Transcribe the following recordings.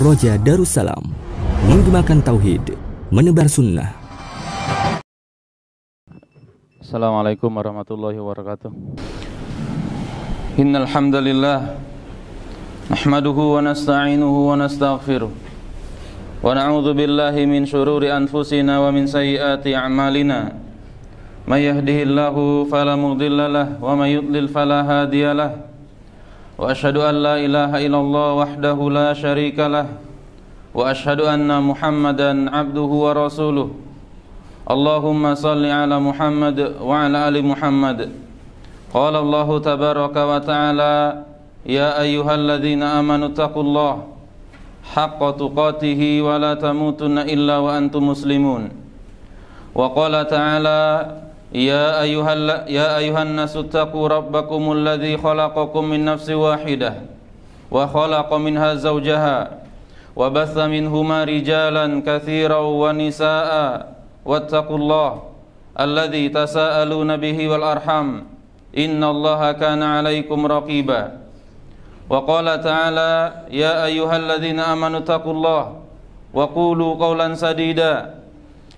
Roja Darussalam, menggemakan tauhid, menebar sunnah. Assalamualaikum warahmatullahi wabarakatuh. Innal hamdalillah nahmaduhu wa nasta'inuhu wa nastaghfiruh wa na'udzu billahi min shururi anfusina wa min sayyiati a'malina. May yahdihillahu fala mudilla lahu wa may yudlil fala hadiya lahu. Wa asyhadu an la ilaha illallah wahdahu la syarika lah wa asyhadu anna Muhammadan abduhu wa rasuluh. Allahumma salli ala Muhammad wa ala ali Muhammad. Qala Allahu tabaraka wa ta'ala, ya ayyuhalladzina amanu taqullaha haqqa tuqatih wa la tamutunna illa wa antum muslimun. Wa qala ta'ala, ya ayuhan nasu taqu rabbakumul ladzi khalaqakum min nafsin wahidah wa khalaqa minha zawjaha wa batha minhuma rijalan katsiran wa nisaa'a wattaqullaha alladzi tasaaluna bihi wal arham innallaha kana 'alaikum raqiba. Wa qala ta'ala, ya ayyuhalladzina amanu taqullaha wa qulu qawlan sadida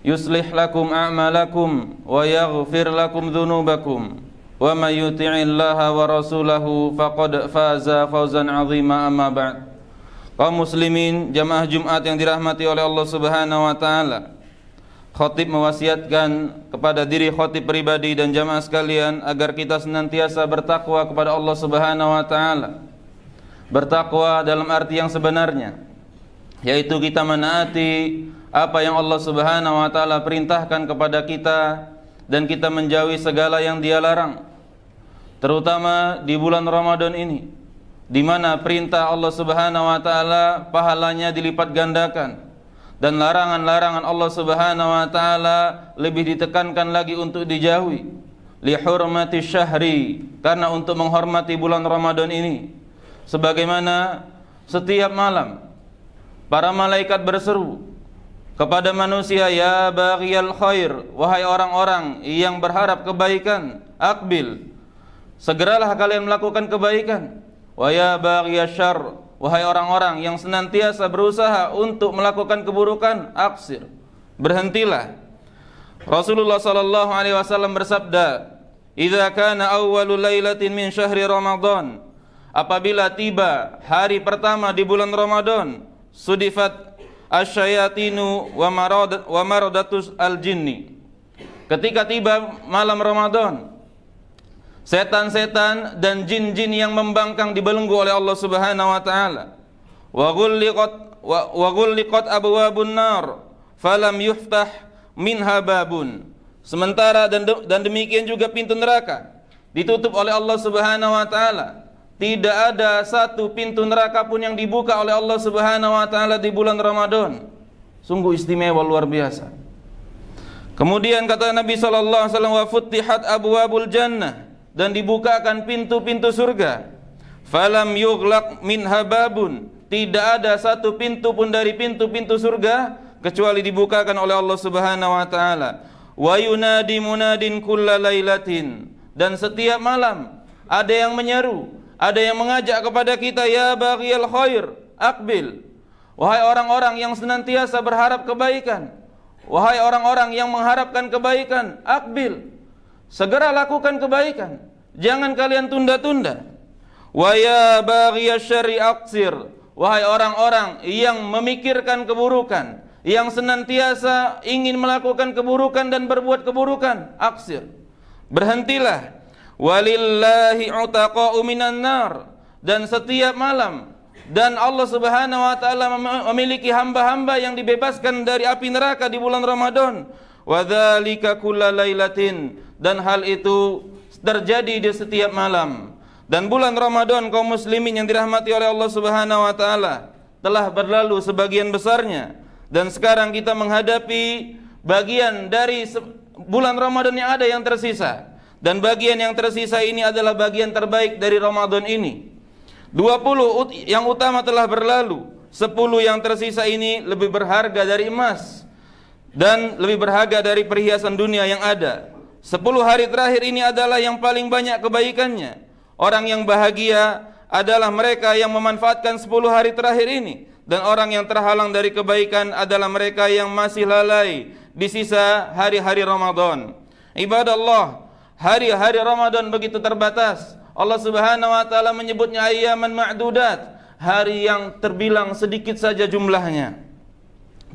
yuslih lakum a'malakum wa yaghfir lakum dhunubakum wa may yuti'illaha wa rasulahu faqad faza fawzan 'azima. Amma ba'd. Kaum muslimin jamaah Jumat yang dirahmati oleh Allah Subhanahu wa taala, khatib mewasiatkan kepada diri khatib pribadi dan jamaah sekalian agar kita senantiasa bertakwa kepada Allah Subhanahu wa taala. Bertakwa dalam arti yang sebenarnya, yaitu kita menaati apa yang Allah Subhanahu wa taala perintahkan kepada kita dan kita menjauhi segala yang Dia larang. Terutama di bulan Ramadan ini, di mana perintah Allah Subhanahu wa taala pahalanya dilipat gandakan dan larangan-larangan Allah Subhanahu wa taala lebih ditekankan lagi untuk dijauhi. Li hurmati syahri, karena untuk menghormati bulan Ramadan ini. Sebagaimana setiap malam para malaikat berseru kepada manusia, ya baghiyal khair, wahai orang-orang yang berharap kebaikan, akbil, segeralah kalian melakukan kebaikan. Wa ya baghiyasy syarr, wahai orang-orang yang senantiasa berusaha untuk melakukan keburukan, aksir, berhentilah. Rasulullah sallallahu alaihi wasallam bersabda, idza kana awwalul lailatin min syahri Ramadan, apabila tiba hari pertama di bulan Ramadan, sudifat asyayatinu wa maradatus al-jinni. Ketika tiba malam Ramadan, setan-setan dan jin-jin yang membangkang dibelenggu oleh Allah Subhanahu wa taala. Wa ghulliqat abwabun nar falam yuftah minha babun. Sementara dan demikian juga pintu neraka ditutup oleh Allah Subhanahu wa taala. Tidak ada satu pintu neraka pun yang dibuka oleh Allah Subhanahu wa taala di bulan Ramadan. Sungguh istimewa, luar biasa. Kemudian kata Nabi sallallahu alaihi wasallam, wa futtihat abwabul jannah, dan dibukakan pintu-pintu surga. Falam yughlaq minha babun, tidak ada satu pintu pun dari pintu-pintu surga kecuali dibukakan oleh Allah Subhanahu wa taala. Wa yunadi munadin kullalailatin, dan setiap malam ada yang menyeru, ada yang mengajak kepada kita, ya baghiyal khair, akbil, wahai orang-orang yang senantiasa berharap kebaikan, wahai orang-orang yang mengharapkan kebaikan, akbil, segera lakukan kebaikan, jangan kalian tunda-tunda. Wa ya baghiyasy syarri aqsir, wahai orang-orang yang memikirkan keburukan, yang senantiasa ingin melakukan keburukan dan berbuat keburukan, aksir, berhentilah. Walillahi utaqa'u minan nar, dan setiap malam dan Allah Subhanahu wa taala memiliki hamba-hamba yang dibebaskan dari api neraka di bulan Ramadan. Wa dzalika kullalailatin, dan hal itu terjadi di setiap malam. Dan bulan Ramadan, kaum muslimin yang dirahmati oleh Allah Subhanahu wa taala, telah berlalu sebagian besarnya, dan sekarang kita menghadapi bagian dari bulan Ramadan yang ada yang tersisa. Dan bagian yang tersisa ini adalah bagian terbaik dari Ramadan ini. 20 yang utama telah berlalu, 10 yang tersisa ini lebih berharga dari emas dan lebih berharga dari perhiasan dunia yang ada. 10 hari terakhir ini adalah yang paling banyak kebaikannya. Orang yang bahagia adalah mereka yang memanfaatkan 10 hari terakhir ini, dan orang yang terhalang dari kebaikan adalah mereka yang masih lalai di sisa hari-hari Ramadan. Ibadallah, hari-hari Ramadan begitu terbatas. Allah Subhanahu wa taala menyebutnya ayyaman ma'dudat, hari yang terbilang sedikit saja jumlahnya.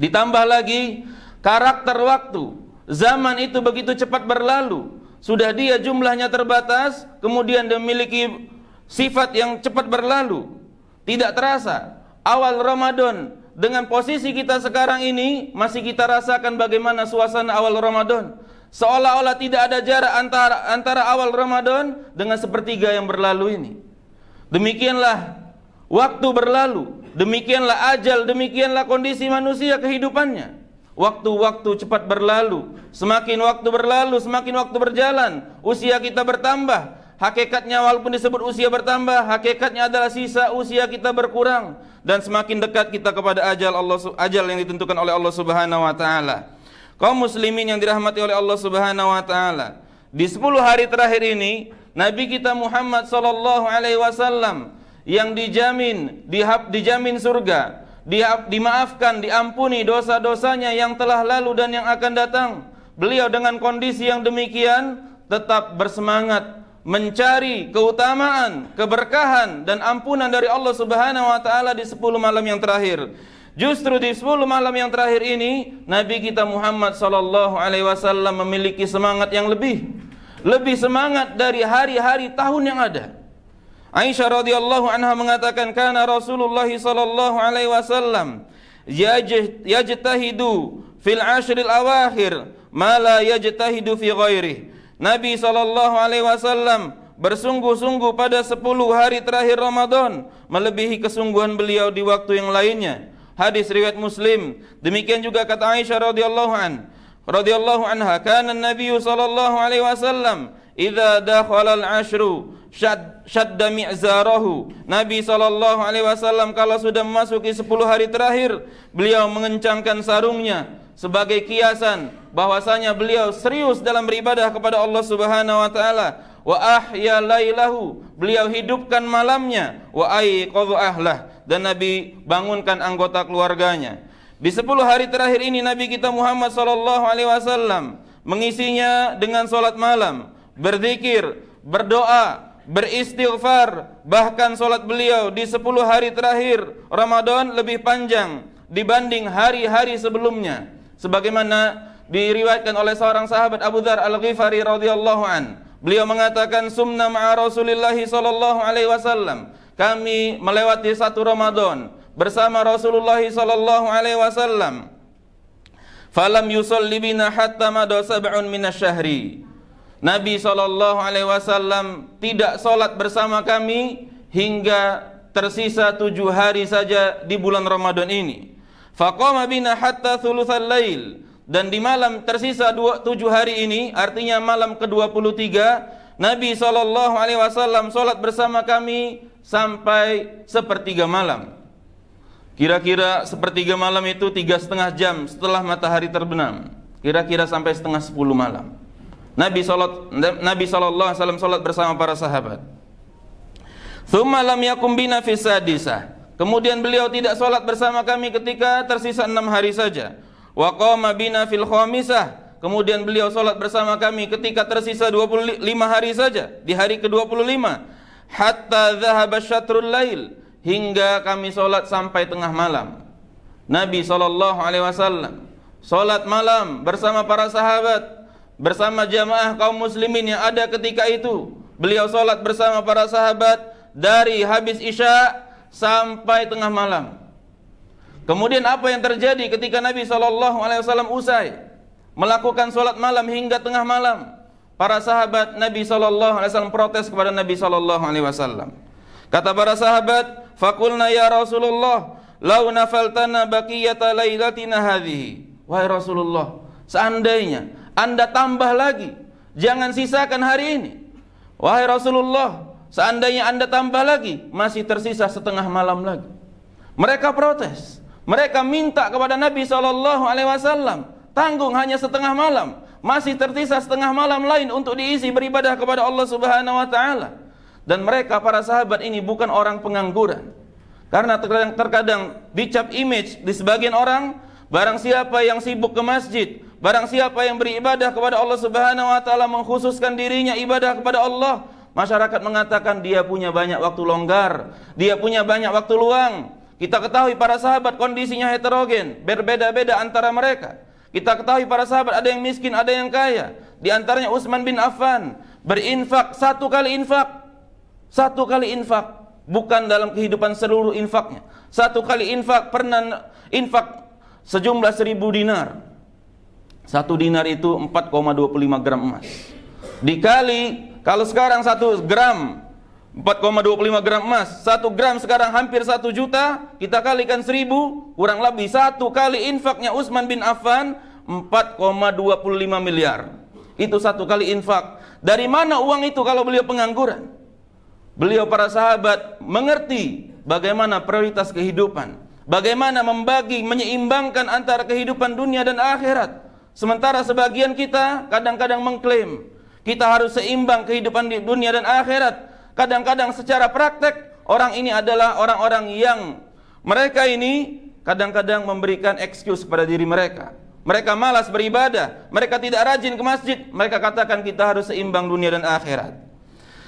Ditambah lagi karakter waktu, zaman itu begitu cepat berlalu. Sudah dia jumlahnya terbatas, kemudian dia memiliki sifat yang cepat berlalu. Tidak terasa awal Ramadan dengan posisi kita sekarang ini, masih kita rasakan bagaimana suasana awal Ramadan. Seolah-olah tidak ada jarak antara awal Ramadan dengan sepertiga yang berlalu ini. Demikianlah waktu berlalu, demikianlah ajal, demikianlah kondisi manusia kehidupannya. Waktu-waktu cepat berlalu, semakin waktu berlalu, semakin waktu berjalan, usia kita bertambah. Hakikatnya walaupun disebut usia bertambah, hakikatnya adalah sisa usia kita berkurang, dan semakin dekat kita kepada ajal yang ditentukan oleh Allah Subhanahu wa taala. Kaum muslimin yang dirahmati oleh Allah Subhanahu wa taala, di 10 hari terakhir ini Nabi kita Muhammad sallallahu alaihi wasallam yang dijamin surga, dimaafkan, diampuni dosa-dosanya yang telah lalu dan yang akan datang. Beliau dengan kondisi yang demikian tetap bersemangat mencari keutamaan, keberkahan dan ampunan dari Allah Subhanahu wa taala di 10 malam yang terakhir. Justru di 10 malam yang terakhir ini Nabi kita Muhammad sallallahu alaihi wasallam memiliki semangat yang lebih semangat dari hari-hari tahun yang ada. Aisyah radhiyallahu anha mengatakan, kana Rasulullah sallallahu alaihi wasallam yajtahidu fil ashril awakhir ma la yajtahidu fi ghairihi. Nabi sallallahu alaihi wasallam bersungguh-sungguh pada 10 hari terakhir Ramadan, melebihi kesungguhan beliau di waktu yang lainnya. Hadis riwayat Muslim. Demikian juga kata Aisyah radhiyallahu anha, kana Nabi sallallahu alaihi wasallam idza dakhala al-ashru shadda mi'zarahu. Nabi sallallahu alaihi wasallam kalau sudah memasuki 10 hari terakhir, beliau mengencangkan sarungnya sebagai kiasan bahwasanya beliau serius dalam beribadah kepada Allah Subhanahu wa taala. Wa ahya lailahu, beliau hidupkan malamnya. Wa aiqadha ahlah, dan Nabi bangunkan anggota keluarganya. Di 10 hari terakhir ini Nabi kita Muhammad sallallahu alaihi wasallam mengisinya dengan salat malam, berzikir, berdoa, beristighfar. Bahkan salat beliau di 10 hari terakhir Ramadan lebih panjang dibanding hari-hari sebelumnya. Sebagaimana diriwayatkan oleh seorang sahabat Abu Dzar Al-Ghifari radhiyallahu an. Beliau mengatakan, sumna ma'a Rasulillah sallallahu alaihi wasallam. Kami melewati satu Ramadan bersama Rasulullah sallallahu alaihi wasallam. Falam yusalli bina hatta mada sab'un minasyahri. Nabi sallallahu alaihi wasallam tidak salat bersama kami hingga tersisa 7 hari saja di bulan Ramadan ini. Faqama bina hatta thulutsal lail, dan di malam tersisa 7 hari ini, artinya malam ke-23, Nabi sallallahu alaihi wasallam salat bersama kami sampai sepertiga malam. Kira-kira sepertiga malam itu 3,5 jam setelah matahari terbenam. Kira-kira sampai setengah 10 malam. Nabi sallallahu alaihi wasallam salat bersama para sahabat. Tsumma lam yakum bina fi sadisah. Kemudian beliau tidak salat bersama kami ketika tersisa 6 hari saja. Wa qama bina fil khamisah. Kemudian beliau salat bersama kami ketika tersisa 25 hari saja, di hari ke-25. Hatta dhahaba syatrul lail, hingga kami salat sampai tengah malam. Nabi sallallahu alaihi wasallam salat malam bersama para sahabat, bersama jamaah kaum muslimin yang ada ketika itu. Beliau salat bersama para sahabat dari habis Isya sampai tengah malam. Kemudian apa yang terjadi ketika Nabi SAW usai melakukan salat malam hingga tengah malam? Para sahabat Nabi SAW protes kepada Nabi SAW. Kata para sahabat, "Faqulna ya Rasulullah, lau nafaltana baqiyata lailatina hadhihi." Wahai Rasulullah, seandainya Anda tambah lagi, jangan sisakan hari ini. Wahai Rasulullah, seandainya Anda tambah lagi, masih tersisa setengah malam lagi. Mereka protes. Mereka minta kepada Nabi SAW, tanggung hanya setengah malam, masih tersisa setengah malam lain untuk diisi beribadah kepada Allah Subhanahu wa taala. Dan mereka para sahabat ini bukan orang pengangguran. Karena terkadang dicap image di sebagian orang, barang siapa yang sibuk ke masjid, barang siapa yang beribadah kepada Allah Subhanahu wa taala, mengkhususkan dirinya ibadah kepada Allah, masyarakat mengatakan dia punya banyak waktu longgar, dia punya banyak waktu luang. Kita ketahui para sahabat kondisinya heterogen, berbeda-beda antara mereka. Kita ketahui para sahabat ada yang miskin, ada yang kaya. Di antaranya Utsman bin Affan berinfak satu kali infak, bukan dalam kehidupan seluruh infaknya. Satu kali infak, pernah infak sejumlah 1.000 dinar. 1 dinar itu 4,25 gram emas. Dikali, kalau sekarang 1 gram 4,25 gram emas, 1 gram sekarang hampir 1 juta, kita kalikan 1.000, kurang lebih 1 kali infaknya Utsman bin Affan 4,25 miliar. Itu 1 kali infak. Dari mana uang itu kalau beliau pengangguran? Beliau para sahabat mengerti bagaimana prioritas kehidupan, bagaimana membagi, menyeimbangkan antara kehidupan dunia dan akhirat. Sementara sebagian kita kadang-kadang mengklaim kita harus seimbang kehidupan di dunia dan akhirat. Kadang-kadang secara praktek orang ini adalah orang-orang yang mereka ini kadang-kadang memberikan excuse kepada diri mereka. Mereka malas beribadah, mereka tidak rajin ke masjid. Mereka katakan kita harus seimbang dunia dan akhirat.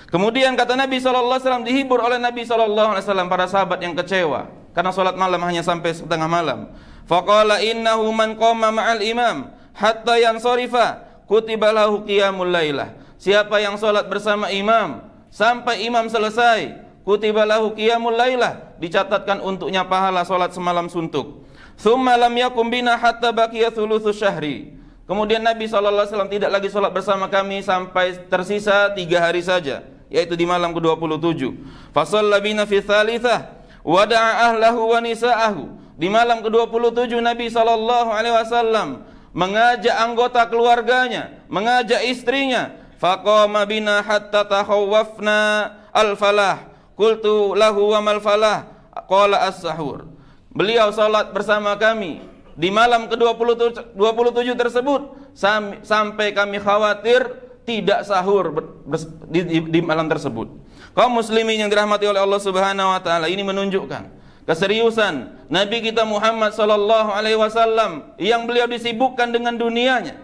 Kemudian kata Nabi SAW, dihibur oleh Nabi SAW para sahabat yang kecewa karena sholat malam hanya sampai setengah malam. Faqala innahu man qama ma'al imam hatta yansarifa kutiba lahu qiyamul lailah. Siapa yang sholat bersama imam sampai imam selesai, kutiba lahu qiyamul lailah, dicatatkan untuknya pahala sholat semalam suntuk. Tsumma lam yakum bina hatta baqiya thulutsus syahri. Kemudian Nabi SAW tidak lagi sholat bersama kami sampai tersisa 3 hari saja, yaitu di malam ke-27. Fasalla bina fi tsalitsah wa da'a ahlahu wa nisa'ahu. Di malam ke-27 Nabi SAW mengajak anggota keluarganya, mengajak istrinya. Faqama bina hatta takhawwafna al-falah. Qultu lahu wa mal falah? Qala as-sahur. Beliau salat bersama kami di malam ke-27 tersebut sampai kami khawatir tidak sahur di malam tersebut. Kaum muslimin yang dirahmati oleh Allah Subhanahu wa taala, ini menunjukkan keseriusan Nabi kita Muhammad sallallahu alaihi wasallam yang beliau disibukkan dengan dunianya.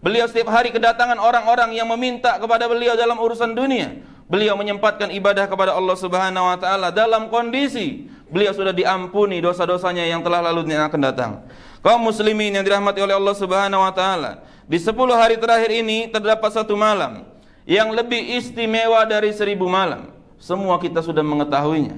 Beliau setiap hari kedatangan orang-orang yang meminta kepada beliau dalam urusan dunia. Beliau menyempatkan ibadah kepada Allah Subhanahu wa taala dalam kondisi beliau sudah diampuni dosa-dosanya yang telah lalu dan akan datang. Kaum muslimin yang dirahmati oleh Allah Subhanahu wa taala, di 10 hari terakhir ini terdapat satu malam yang lebih istimewa dari 1000 malam. Semua kita sudah mengetahuinya,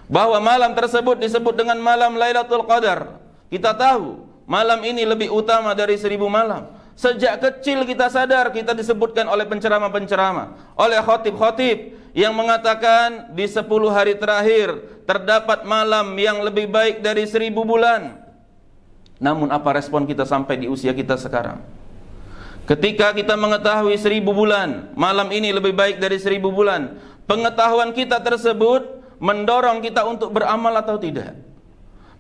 bahwa malam tersebut disebut dengan malam Lailatul Qadar. Kita tahu malam ini lebih utama dari 1000 malam. Sejak kecil kita sadar, kita disebutkan oleh penceramah-penceramah, oleh khotib-khotib yang mengatakan di 10 hari terakhir terdapat malam yang lebih baik dari 1000 bulan. Namun apa respon kita sampai di usia kita sekarang? Ketika kita mengetahui 1000 bulan, malam ini lebih baik dari 1000 bulan, pengetahuan kita tersebut mendorong kita untuk beramal atau tidak?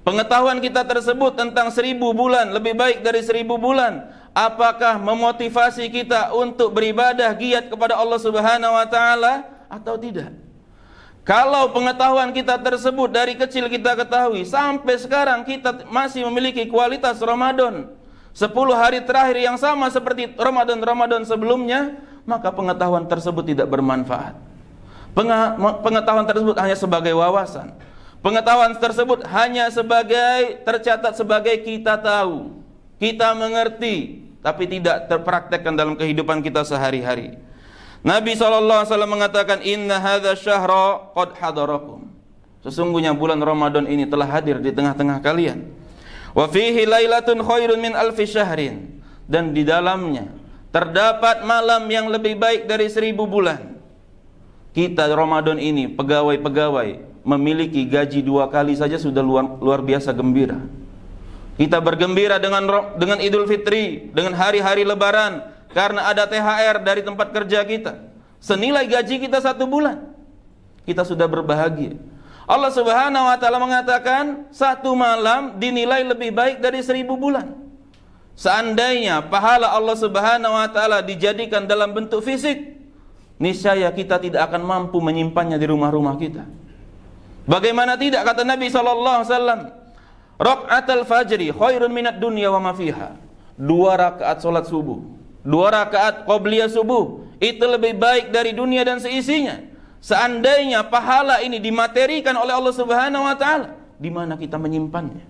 Pengetahuan kita tersebut tentang 1000 bulan lebih baik dari 1000 bulan, apakah memotivasi kita untuk beribadah giat kepada Allah Subhanahu wa taala atau tidak? Kalau pengetahuan kita tersebut dari kecil kita ketahui sampai sekarang kita masih memiliki kualitas Ramadan 10 hari terakhir yang sama seperti Ramadan sebelumnya, maka pengetahuan tersebut tidak bermanfaat. Pengetahuan tersebut hanya sebagai wawasan. Pengetahuan tersebut hanya sebagai tercatat sebagai kita tahu, kita mengerti, tapi tidak terpraktekkan dalam kehidupan kita sehari-hari. Nabi SAW mengatakan, Inna hadza syahra qad hadarakum. Sesungguhnya bulan Ramadan ini telah hadir di tengah-tengah kalian. Wa fihi lailatun khairun min alfi syahrin. Dan di dalamnya terdapat malam yang lebih baik dari 1000 bulan. Kita Ramadan ini pegawai-pegawai memiliki gaji 2 kali saja sudah luar biasa gembira. Kita bergembira dengan Idul Fitri, dengan hari-hari Lebaran, karena ada THR dari tempat kerja kita. Senilai gaji kita 1 bulan. Kita sudah berbahagia. Allah Subhanahu wa taala mengatakan 1 malam dinilai lebih baik dari 1000 bulan. Seandainya pahala Allah Subhanahu wa taala dijadikan dalam bentuk fisik, niscaya kita tidak akan mampu menyimpannya di rumah-rumah kita. Bagaimana tidak, kata Nabi SAW, raka'atul fajri khairun minad dunya wa ma fiha. 2 rakaat salat subuh, 2 rakaat qabliyah subuh, itu lebih baik dari dunia dan seisinya. Seandainya pahala ini dimaterikan oleh Allah Subhanahu wa taala, di mana kita menyimpannya?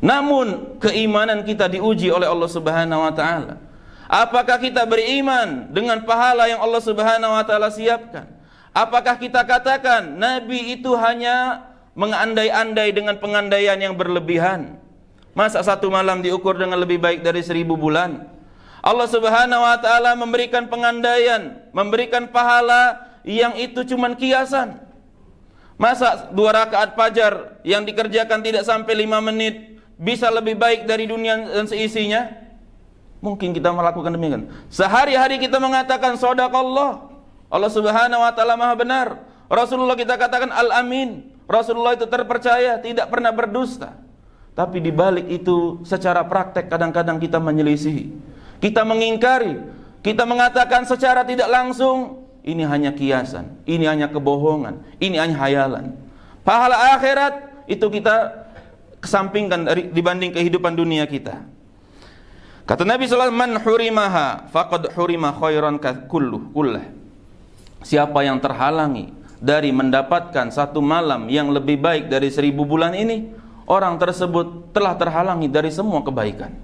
Namun keimanan kita diuji oleh Allah Subhanahu wa taala. Apakah kita beriman dengan pahala yang Allah Subhanahu wa taala siapkan? Apakah kita katakan Nabi itu hanya mengandai-andai dengan pengandaian yang berlebihan? Masa 1 malam diukur dengan lebih baik dari 1000 bulan? Allah Subhanahu wa taala memberikan pengandaian, memberikan pahala yang itu cuman kiasan. Masa 2 rakaat fajar yang dikerjakan tidak sampai 5 menit bisa lebih baik dari dunia dan seisinya? Mungkin kita melakukan demikian. Sehari-hari kita mengatakan shadaqallah, Allah Subhanahu wa taala Maha benar. Rasulullah kita katakan al-amin, Rasulullah itu terpercaya, tidak pernah berdusta. Tapi di balik itu secara praktek kadang-kadang kita menyelisihi, kita mengingkari, kita mengatakan secara tidak langsung ini hanya kiasan, ini hanya kebohongan, ini hanya hayalan. Pahala akhirat itu kita kesampingkan dibanding kehidupan dunia kita. Kata Nabi SAW, man hurimaha faqad hurima khairan kullah. Siapa yang terhalangi dari mendapatkan 1 malam yang lebih baik dari 1000 bulan ini, orang tersebut telah terhalangi dari semua kebaikan.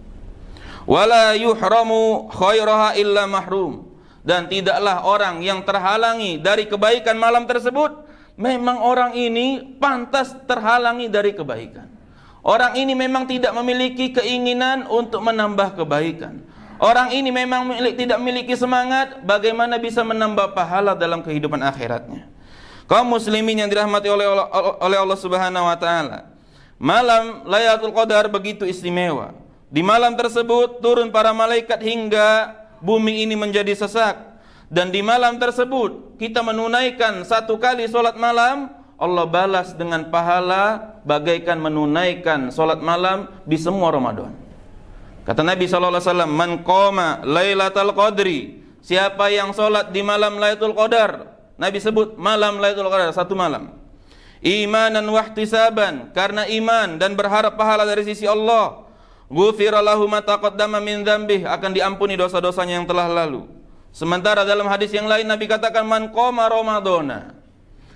Wala yuhramu khairaha illa mahrum. Dan tidaklah orang yang terhalangi dari kebaikan malam tersebut, memang orang ini pantas terhalangi dari kebaikan. Orang ini memang tidak memiliki keinginan untuk menambah kebaikan. Orang ini memang tidak memiliki semangat bagaimana bisa menambah pahala dalam kehidupan akhiratnya. Kaum muslimin yang dirahmati oleh Allah Subhanahu wa taala, malam Lailatul Qadar begitu istimewa. Di malam tersebut turun para malaikat hingga bumi ini menjadi sesak. Dan di malam tersebut kita menunaikan 1 kali sholat malam, Allah balas dengan pahala bagaikan menunaikan solat malam di semua Ramadan. Kata Nabi SAW, man qama Lailatul Qadri, siapa yang solat di malam Lailatul Qadar, Nabi sebut malam Lailatul Qadar 1 malam, imanan wahtisaban, karena iman dan berharap pahala dari sisi Allah, ghufira lahu ma taqaddama min dzambih, akan diampuni dosa-dosanya yang telah lalu. Sementara dalam hadis yang lain Nabi katakan, man qama Ramadhana,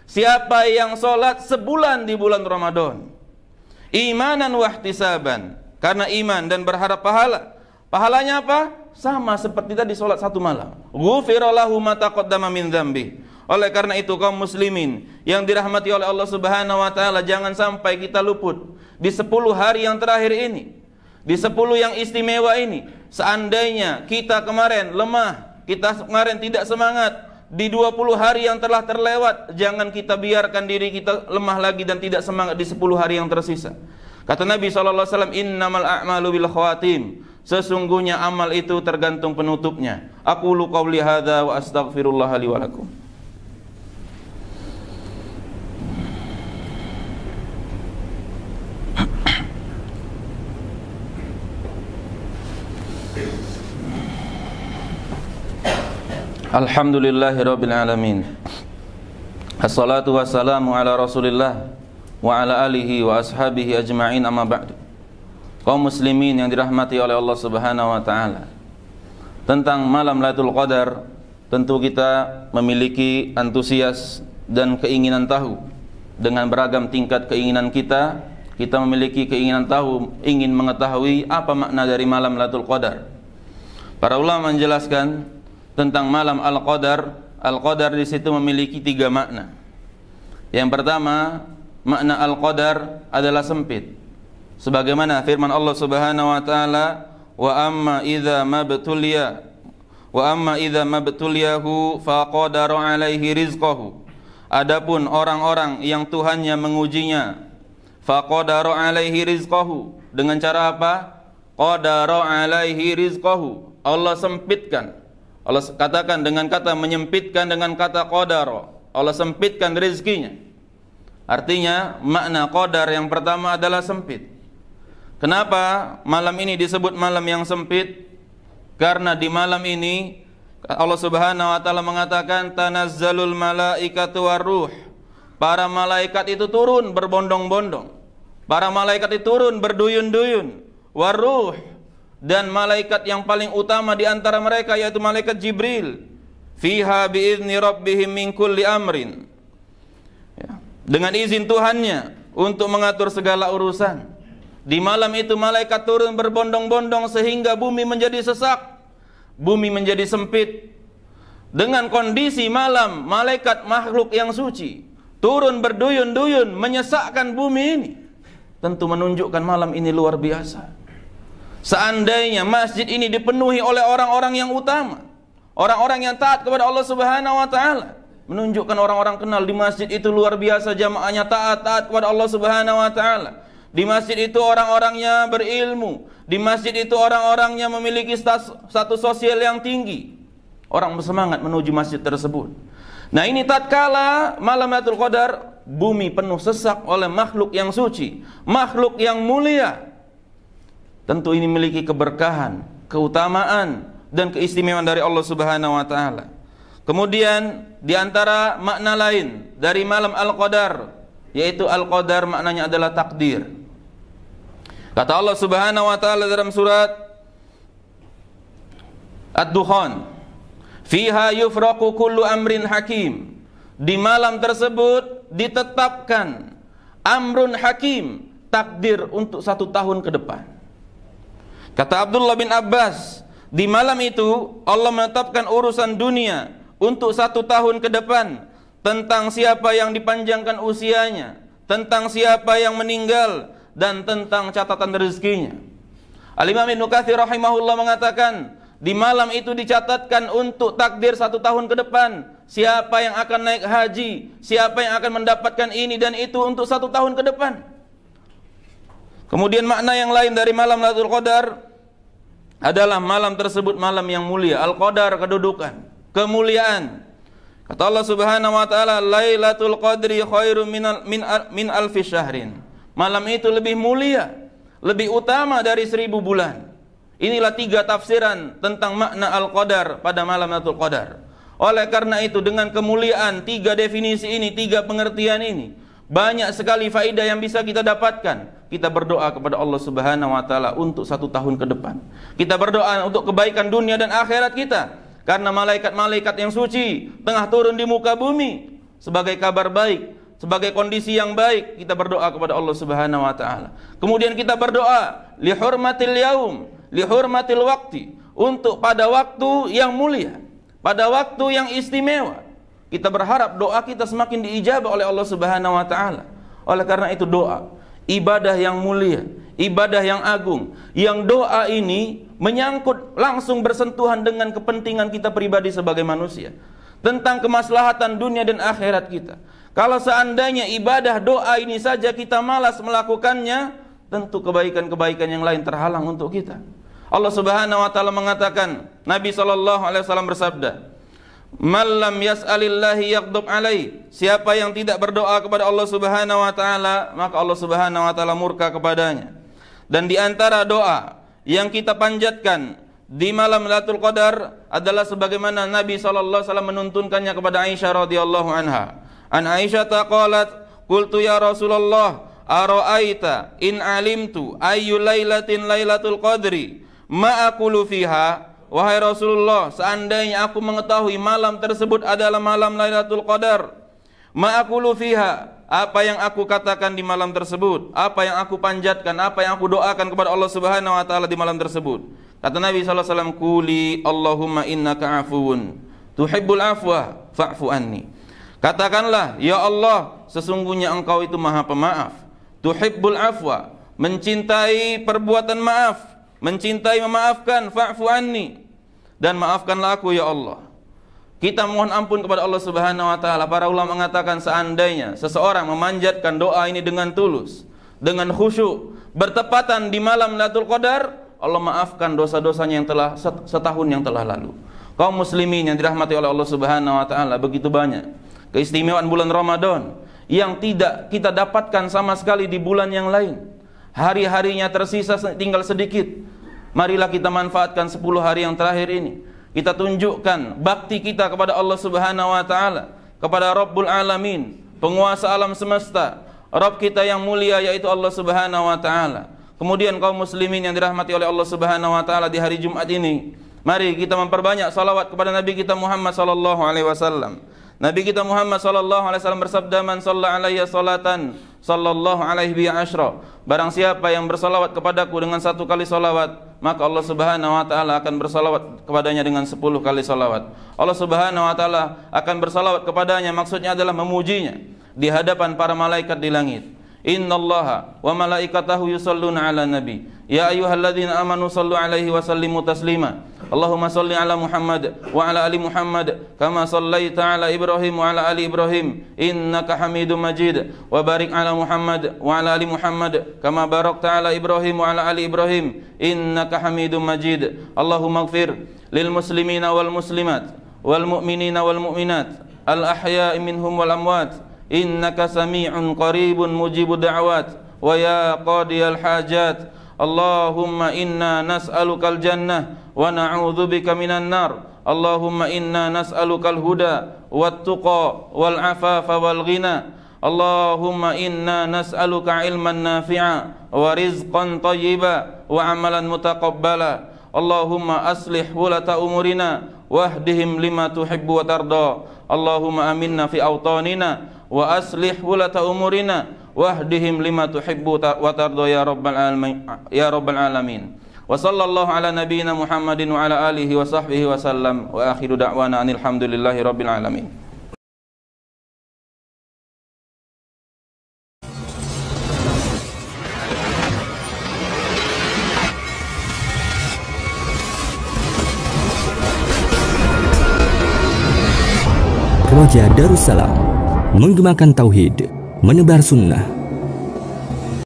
siapa yang sholat sebulan di bulan Ramadan, imanan wahtisaban, karena iman dan berharap pahala. Pahalanya apa? Sama seperti tadi sholat 1 malam. Ghufira lahu ma taqaddama min dzambi. Oleh karena itu kaum muslimin yang dirahmati oleh Allah Subhanahu wa taala, jangan sampai kita luput di 10 hari yang terakhir ini, di 10 yang istimewa ini. Seandainya kita kemarin lemah, kita kemarin tidak semangat, di 20 hari yang telah terlewat, jangan kita biarkan diri kita lemah lagi dan tidak semangat di 10 hari yang tersisa. Kata Nabi SAW, innamal a'malu bil khawatim, sesungguhnya amal itu tergantung penutupnya. Aqulu qawli hadza wa astaghfirullah li wa lakum. Alhamdulillahirabbil alamin. Assalatu wassalamu ala Rasulillah wa ala alihi wa ashabihi ajma'in, amma ba'du. Kaum muslimin yang dirahmati oleh Allah Subhanahu wa taala, tentang malam Lailatul Qadar tentu kita memiliki antusias dan keinginan tahu. Dengan beragam tingkat keinginan kita memiliki keinginan tahu, ingin mengetahui apa makna dari malam Lailatul Qadar. Para ulama menjelaskan tentang malam Al-Qadar. Al-Qadar di situ memiliki 3 makna. Yang pertama, makna Al-Qadar adalah sempit. Sebagaimana firman Allah Subhanahu wa taala, wa amma idza mabtuliyahu faqadara alaihi rizqahu. Adapun orang-orang yang Tuhannya mengujinya, faqadara alaihi rizqahu, dengan cara apa? Qadara alaihi rizqahu, Allah sempitkan. Allah katakan dengan kata menyempitkan dengan kata qadara, Allah sempitkan rezekinya. Artinya makna qadar yang pertama adalah sempit. Kenapa malam ini disebut malam yang sempit? Karena di malam ini Allah Subhanahu wa taala mengatakan tanazzalul malaikatu waruh. Para malaikat itu turun berbondong-bondong. Para malaikat itu turun berduyun-duyun. Waruh, dan malaikat yang paling utama di antara mereka yaitu malaikat Jibril. Fiha bi'izni rabbihim min kulli amrin. Ya, dengan izin Tuhannya untuk mengatur segala urusan. Di malam itu malaikat turun berbondong-bondong sehingga bumi menjadi sesak. Bumi menjadi sempit. Dengan kondisi malam, malaikat makhluk yang suci turun berduyun-duyun menyesakkan bumi ini. Tentu menunjukkan malam ini luar biasa. Seandainya masjid ini dipenuhi oleh orang-orang yang utama, orang-orang yang taat kepada Allah Subhanahu wa taala, menunjukkan orang-orang kenal di masjid itu luar biasa jamaahnya taat kepada Allah Subhanahu wa taala. Di masjid itu orang-orangnya berilmu. Di masjid itu orang-orangnya memiliki status sosial yang tinggi. Orang bersemangat menuju masjid tersebut. Nah, ini tatkala malam Lailatul Qadar, bumi penuh sesak oleh makhluk yang suci, makhluk yang mulia. Tentu ini memiliki keberkahan, keutamaan, dan keistimewaan dari Allah Subhanahu wa taala. Kemudian di antara makna lain dari malam Al-Qadar, yaitu Al-Qadar maknanya adalah takdir. Kata Allah Subhanahu wa taala dalam surat Ad-Dukhan, "Fiha yufraqu kullu amrin hakim." Di malam tersebut ditetapkan amrun hakim, takdir untuk 1 tahun ke depan. Kata Abdullah bin Abbas, di malam itu Allah menetapkan urusan dunia untuk 1 tahun ke depan, tentang siapa yang dipanjangkan usianya, tentang siapa yang meninggal, dan tentang catatan rezekinya. Al-Imam Ibnu Katsir rahimahullah mengatakan, di malam itu dicatatkan untuk takdir 1 tahun ke depan, siapa yang akan naik haji, siapa yang akan mendapatkan ini dan itu untuk 1 tahun ke depan. Kemudian makna yang lain dari malam Lailatul Qadar adalah malam tersebut malam yang mulia. Al-Qadar kedudukan, kemuliaan. Kata Allah Subhanahu wa taala, "Lailatul Qadri khairum min alfi syahrin." Malam itu lebih mulia, lebih utama dari 1000 bulan. Inilah 3 tafsiran tentang makna Al-Qadar pada malam Lailatul Qadar. Oleh karena itu, dengan kemuliaan 3 definisi ini, 3 pengertian ini, banyak sekali faedah yang bisa kita dapatkan. Kita berdoa kepada Allah Subhanahu wa taala untuk 1 tahun ke depan. Kita berdoa untuk kebaikan dunia dan akhirat kita, karena malaikat-malaikat yang suci tengah turun di muka bumi sebagai kabar baik, sebagai kondisi yang baik. Kita berdoa kepada Allah Subhanahu wa taala. Kemudian kita berdoa li hurmatil yaum, li hurmatil waqti, untuk pada waktu yang mulia, pada waktu yang istimewa. Kita berharap doa kita semakin diijabah oleh Allah Subhanahu wa taala. Oleh karena itu doa, ibadah yang mulia, ibadah yang agung, yang doa ini menyangkut langsung bersentuhan dengan kepentingan kita pribadi sebagai manusia, tentang kemaslahatan dunia dan akhirat kita. Kalau seandainya ibadah doa ini saja kita malas melakukannya, tentu kebaikan-kebaikan yang lain terhalang untuk kita. Allah Subhanahu wa taala mengatakan, Nabi sallallahu alaihi wasallam bersabda, "Man lam yas'alillahi yaghdab alaihi." Siapa yang tidak berdoa kepada Allah Subhanahu wa taala, maka Allah Subhanahu wa taala murka kepadanya. Dan di antara doa yang kita panjatkan di malam Lailatul Qadar adalah sebagaimana Nabi sallallahu alaihi wasallam menuntunkannya kepada Aisyah radhiyallahu anha. An Aisyah qalat, "Qultu ya Rasulullah, ara'aita in alimtu ayyu lailatin lailatul qadri ma aqulu fiha." Wahai Rasulullah, seandainya aku mengetahui malam tersebut adalah malam Lailatul Qadar, ma aqulu fiha, apa yang aku katakan di malam tersebut, apa yang aku panjatkan, apa yang aku doakan kepada Allah Subhanahu wa taala di malam tersebut. Kata Nabi sallallahu alaihi wasallam, "Quli Allahumma innaka afuwun tuhibbul afwa fa'fu anni." Katakanlah, ya Allah, sesungguhnya Engkau itu Maha Pemaaf, tuhibbul afwa, mencintai perbuatan maaf, mencintai memaafkan, fa'fu anni, dan maafkanlah aku ya Allah. Kita mohon ampun kepada Allah Subhanahu wa taala. Para ulama mengatakan seandainya seseorang memanjatkan doa ini dengan tulus, dengan khusyuk, bertepatan di malam Lailatul Qadar, Allah maafkan dosa-dosanya yang telah setahun yang telah lalu. Kaum muslimin yang dirahmati oleh Allah Subhanahu wa taala, begitu banyak keistimewaan bulan Ramadan yang tidak kita dapatkan sama sekali di bulan yang lain. Hari-harinya tersisa tinggal sedikit. Marilah kita manfaatkan 10 hari yang terakhir ini. kita tunjukkan bakti kita kepada Allah Subhanahu wa taala, kepada Rabbul Alamin, penguasa alam semesta, Rabb kita yang mulia yaitu Allah Subhanahu wa taala. Kemudian kaum muslimin yang dirahmati oleh Allah Subhanahu wa taala, di hari Jumat ini mari kita memperbanyak salawat kepada Nabi kita Muhammad sallallahu alaihi wasallam. Nabi kita Muhammad sallallahu alaihi wasallam bersabda, "Man shalla alayya salatan sallallahu alaihi bi asyra." Barang siapa yang bersalawat kepadaku dengan 1 kali salawat, maka Allah Subhanahu wa taala akan bersalawat kepadanya dengan 10 kali salawat. Allah Subhanahu wa taala akan bersalawat kepadanya, maksudnya adalah memujinya di hadapan para malaikat di langit. Innallaha wa malaikatahu yusholluna 'alan nabi ya ayyuhalladzina amanu shallu 'alaihi wa sallimu taslima. Allahumma shalli 'ala Muhammad wa 'ala ali Muhammad kama shallaita 'ala Ibrahim wa 'ala ali Ibrahim innaka Hamidum Majid, wa barik 'ala Muhammad wa 'ala ali Muhammad kama barakta 'ala Ibrahim wa 'ala ali Ibrahim innaka Hamidum Majid. Allahumma ighfir lil muslimina wal muslimat wal mu'minina wal mu'minat al ahya'i minhum wal amwat innaka sami'un qaribun mujibud da'awat wa ya qadiyal hajat. Allahumma inna nas'alukal jannah wa na'udzubika minan nar. Allahumma inna nas'alukal huda wat tuqa wal afafa wal ghina. Allahumma inna nas'aluka ilman nafi'a wa rizqan tayyiba wa amalan mutaqabbala. Allahumma aslih wulata umurina wahdihim lima tuhibbu wa tarda. Allahumma aminna fi awtanina wa aslih wulata umurina wahdihim lima tuhibbu wa tarda ya rabbal alamin. Wa sallallahu ala nabiyyina Muhammadin wa ala alihi wa sahbihi wa sallam wa akhiru da'wana anil hamdulillahi rabbil alamin. Roja Darussalam, menggemakan tauhid, menebar sunnah.